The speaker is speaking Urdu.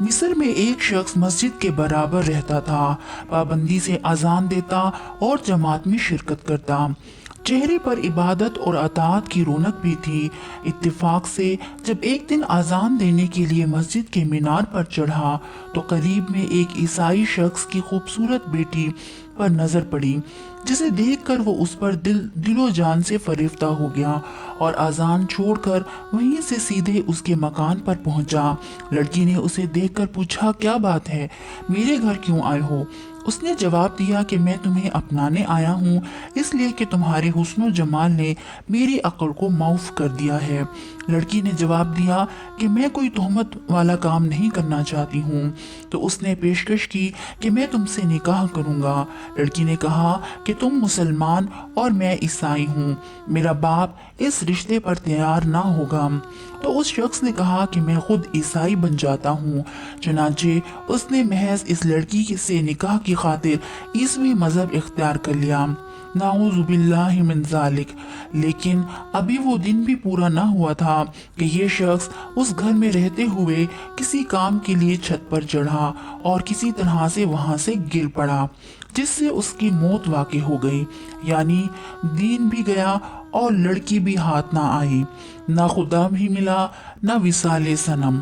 مصر میں ایک شخص مسجد کے برابر رہتا تھا، پابندی سے اذان دیتا اور جماعت میں شرکت کرتا۔ چہرے پر عبادت اور اطاعت کی رونق بھی تھی۔ اتفاق سے جب ایک دن اذان دینے کے لیے مسجد کے مینار پر چڑھا تو قریب میں ایک عیسائی شخص کی خوبصورت بیٹی پر نظر پڑی، جسے دیکھ کر وہ اس پر دل و جان سے فریفتہ ہو گیا اور اذان چھوڑ کر وہیں سے سیدھے اس کے مکان پر پہنچا۔ لڑکی نے اسے دیکھ کر پوچھا، کیا بات ہے، میرے گھر کیوں آئے ہو؟ اس نے جواب دیا کہ میں تمہیں اپنانے آیا ہوں، اس لیے کہ تمہارے حسن و جمال نے میری عقل کو معاف کر دیا ہے۔ لڑکی نے جواب دیا کہ میں کوئی تہمت والا کام نہیں کرنا چاہتی ہوں۔ تو اس نے پیشکش کی کہ میں تم سے نکاح کروں گا۔ لڑکی نے کہا کہ تم مسلمان اور میں عیسائی ہوں، میرا باپ اس رشتے پر تیار نہ ہوگا۔ تو اس شخص نے کہا کہ میں خود عیسائی بن جاتا ہوں۔ چنانچہ اس نے محض اس لڑکی سے نکاح کی خاطر عیسوی مذہب اختیار کر لیا۔ نعوذ باللہ من ذالک۔ لیکن ابھی وہ دن بھی پورا نہ ہوا تھا کہ یہ شخص اس گھر میں رہتے ہوئے کسی کام کے لیے چھت پر چڑھا اور کسی طرح سے وہاں سے گر پڑا، جس سے اس کی موت واقع ہو گئی۔ یعنی دین بھی گیا اور لڑکی بھی ہاتھ نہ آئی، نہ خدا بھی ملا، نہ وصال صنم۔